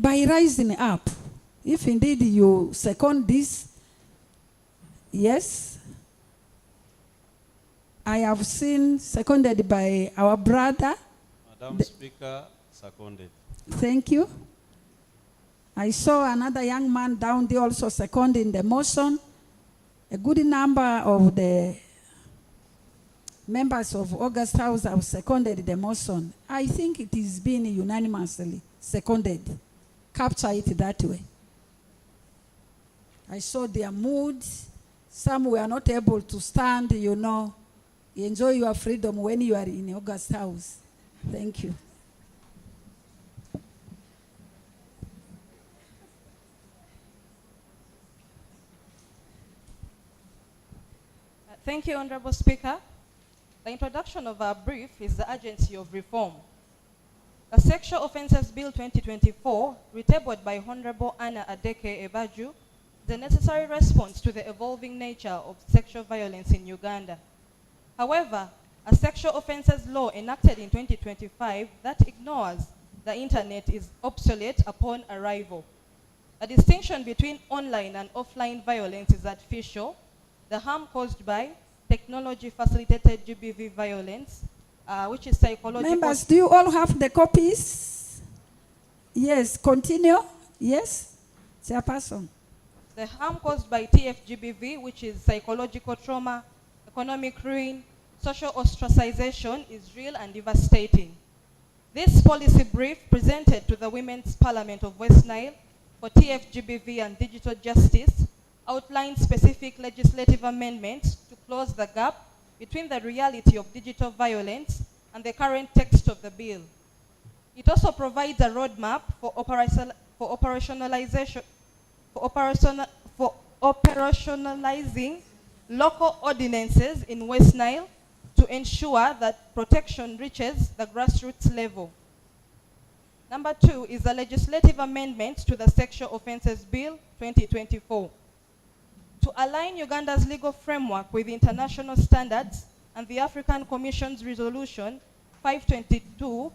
by rising up. If indeed you second this, yes, I have seen seconded by our brother. Madam Speaker, seconded. Thank you. I saw another young man down there also seconding the motion. A good number of the members of August House have seconded the motion. I think it is being unanimously seconded. Capture it that way. I saw their mood. Some were not able to stand, you know. Enjoy your freedom when you are in August House. Thank you. Thank you, Honorable Speaker. The introduction of our brief is the urgency of reform. The Sexual Offences Bill 2024, retabled by Honorable Anna Adeke Ebaju, the necessary response to the evolving nature of sexual violence in Uganda. However, a sexual offences law enacted in 2025 that ignores the internet is obsolete upon arrival. A distinction between online and offline violence is artificial. The harm caused by technology-facilitated GBV violence, which is psychological. Members, do you all have the copies? Yes, continue. Yes, Chairperson. The harm caused by TFGBV, which is psychological trauma, economic ruin, social ostracization, is real and devastating. This policy brief presented to the Women's Parliament of West Nile for TFGBV and digital justice outlines specific legislative amendments to close the gap between the reality of digital violence and the current text of the bill. It also provides a roadmap for operationalizing local ordinances in West Nile to ensure that protection reaches the grassroots level. Number 2 is a legislative amendment to the Sexual Offences Bill 2024. To align Uganda's legal framework with international standards and the African Commission's Resolution 522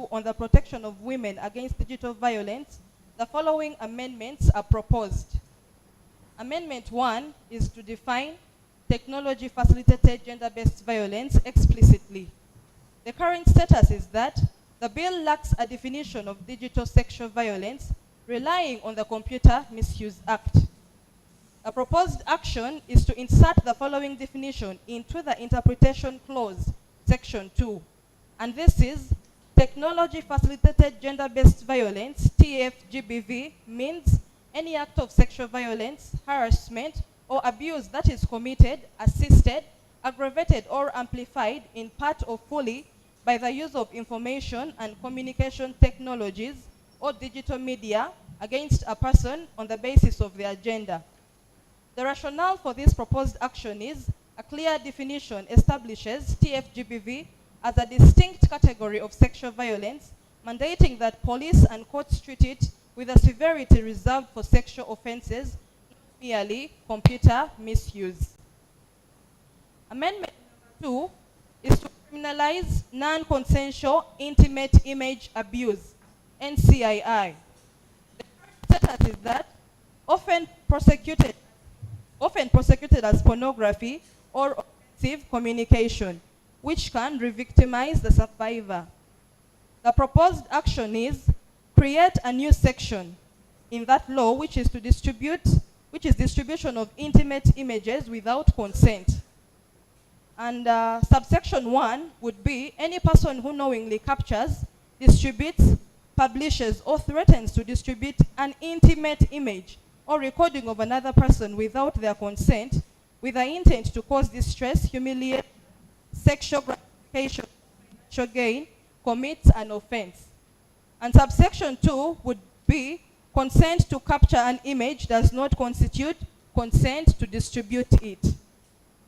on the protection of women against digital violence, the following amendments are proposed. Amendment 1 is to define technology-facilitated gender-based violence explicitly. The current status is that the bill lacks a definition of digital sexual violence, relying on the Computer Misuse Act. A proposed action is to insert the following definition into the interpretation clause, section 2. And this is, technology-facilitated gender-based violence, TFGBV, means any act of sexual violence, harassment, or abuse that is committed, assisted, aggravated, or amplified in part or fully by the use of information and communication technologies or digital media against a person on the basis of their gender. The rationale for this proposed action is a clear definition establishes TFGBV as a distinct category of sexual violence, mandating that police and courts treat it with a severity reserved for sexual offenses, not merely computer misuse. Amendment 2 is to criminalize non-consensual intimate image abuse, NCII. The status is that often prosecuted as pornography or offensive communication, which can re-victimize the survivor. The proposed action is create a new section in that law which is distribution of intimate images without consent. And subsection 1 would be any person who knowingly captures, distributes, publishes, or threatens to distribute an intimate image or recording of another person without their consent, with the intent to cause distress, humiliate, sexual gratification, financial gain, commits an offense. And subsection 2 would be consent to capture an image does not constitute consent to distribute it.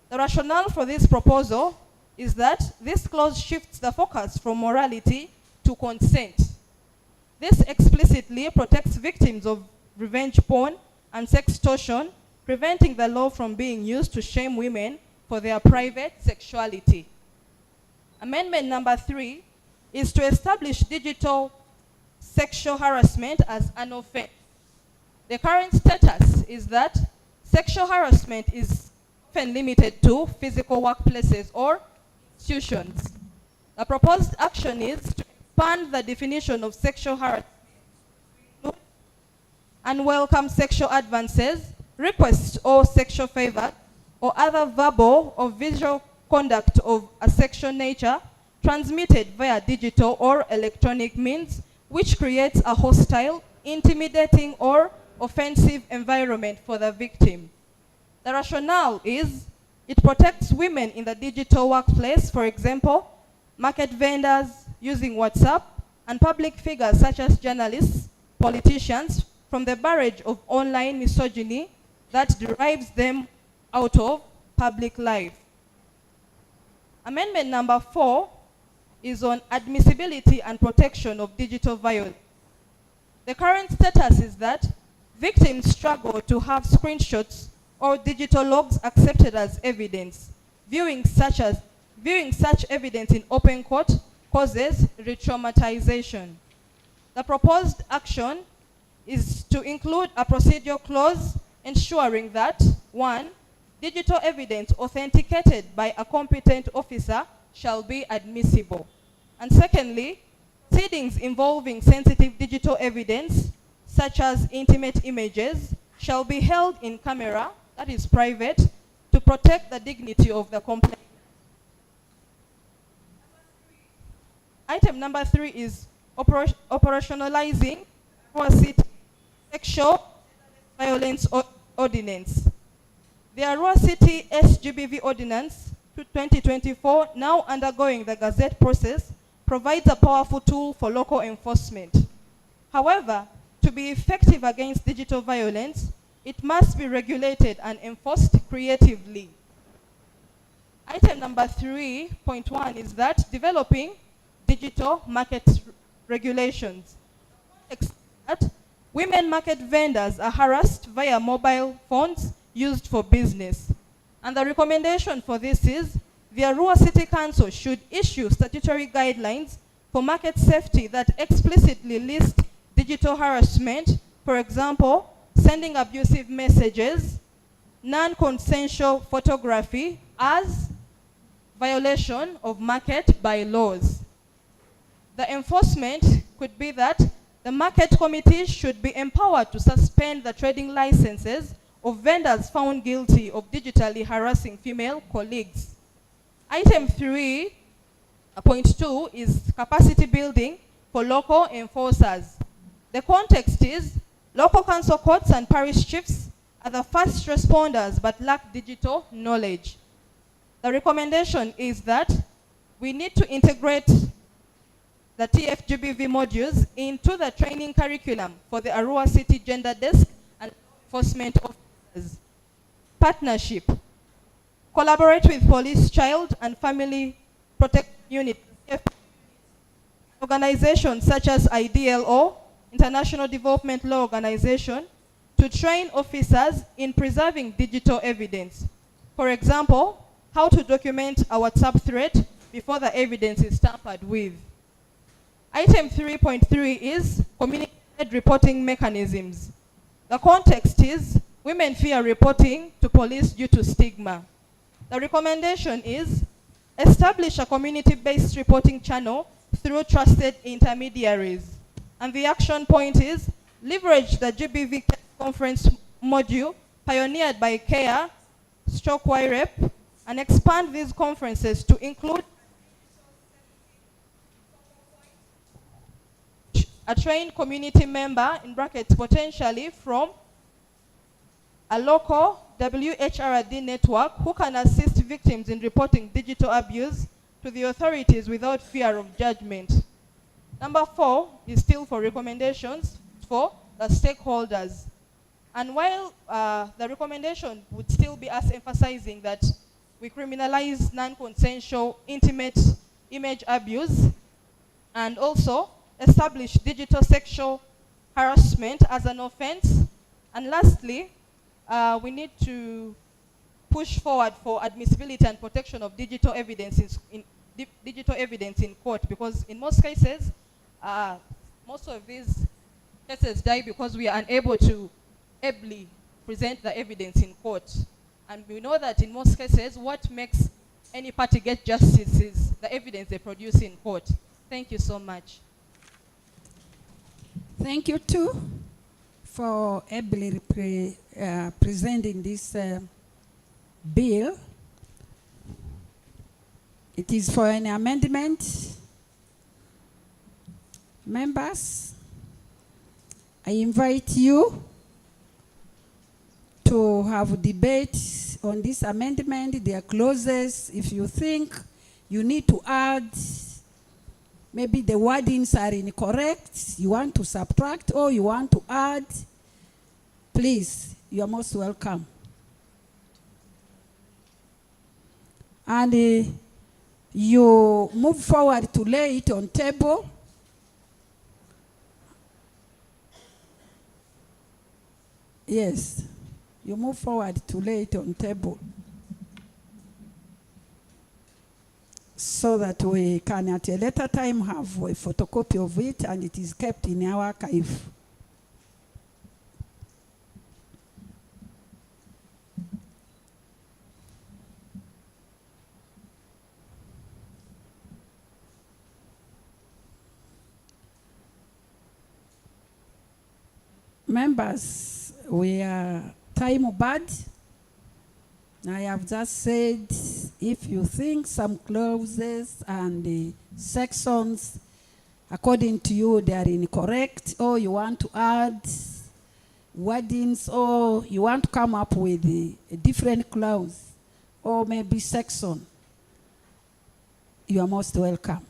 The rationale for this proposal is that this clause shifts the focus from morality to consent. This explicitly protects victims of revenge porn and sextortion, preventing the law from being used to shame women for their private sexuality. Amendment number 3 is to establish digital sexual harassment as an offense. The current status is that sexual harassment is often limited to physical workplaces or institutions. The proposed action is to expand the definition of sexual harassment, unwelcome sexual advances, requests or sexual favor, or other verbal or visual conduct of a sexual nature transmitted via digital or electronic means, which creates a hostile, intimidating, or offensive environment for the victim. The rationale is it protects women in the digital workplace, for example, market vendors using WhatsApp, and public figures such as journalists, politicians, from the barrage of online misogyny that derives them out of public life. Amendment number 4 is on admissibility and protection of digital violence. The current status is that victims struggle to have screenshots or digital logs accepted as evidence. Viewing such evidence in open court causes re-traumatization. The proposed action is to include a procedural clause ensuring that 1. Digital evidence authenticated by a competent officer shall be admissible. And secondly, proceedings involving sensitive digital evidence, such as intimate images, shall be held in camera, that is private, to protect the dignity of the complainant. Item number 3 is operationalizing city sexual violence ordinance. The Arua City SGBV Ordinance 2024, now undergoing the Gazette process, provides a powerful tool for local enforcement. However, to be effective against digital violence, it must be regulated and enforced creatively. Item number 3.1 is that developing digital market regulations. That women market vendors are harassed via mobile phones used for business. And the recommendation for this is the Arua City Council should issue statutory guidelines for market safety that explicitly list digital harassment, for example, sending abusive messages, non-consensual photography as violation of market bylaws. The enforcement could be that the market committees should be empowered to suspend the trading licenses of vendors found guilty of digitally harassing female colleagues. Item 3.2 is capacity building for local enforcers. The context is local council courts and parish chiefs are the first responders but lack digital knowledge. The recommendation is that we need to integrate the TFGBV modules into the training curriculum for the Arua City Gender Desk and enforcement officers. Partnership. Collaborate with police, child, and family protection unit. Organizations such as IDLO, International Development Law Organization, to train officers in preserving digital evidence. For example, how to document a WhatsApp thread before the evidence is tampered with. Item 3.3 is communicated reporting mechanisms. The context is women fear reporting to police due to stigma. The recommendation is establish a community-based reporting channel through trusted intermediaries. And the action point is leverage the GBV conference module pioneered by CARE/YREP and expand these conferences to include a trained community member, in brackets potentially from a local WHRD network who can assist victims in reporting digital abuse to the authorities without fear of judgment. Number 4 is still for recommendations for the stakeholders. And while the recommendation would still be us emphasizing that we criminalize non-consensual intimate image abuse and also establish digital sexual harassment as an offense. And lastly, we need to push forward for admissibility and protection of digital evidence in court, because in most cases, most of these cases die because we are unable to ably present the evidence in court. And we know that in most cases, what makes any party get justice is the evidence they produce in court. Thank you so much. Thank you too for ably presenting this bill. It is for an amendment. Members, I invite you to have debate on this amendment, their clauses. If you think you need to add, maybe the wordings are incorrect, you want to subtract or you want to add, please, you are most welcome. And you move forward to lay it on table. Yes, you move forward to lay it on table so that we can at a later time have a photocopy of it and it is kept in our archive. Members, we are time bad. I have just said, if you think some clauses and sections, according to you, they are incorrect, or you want to add wordings, or you want to come up with a different clause, or maybe section, you are most welcome.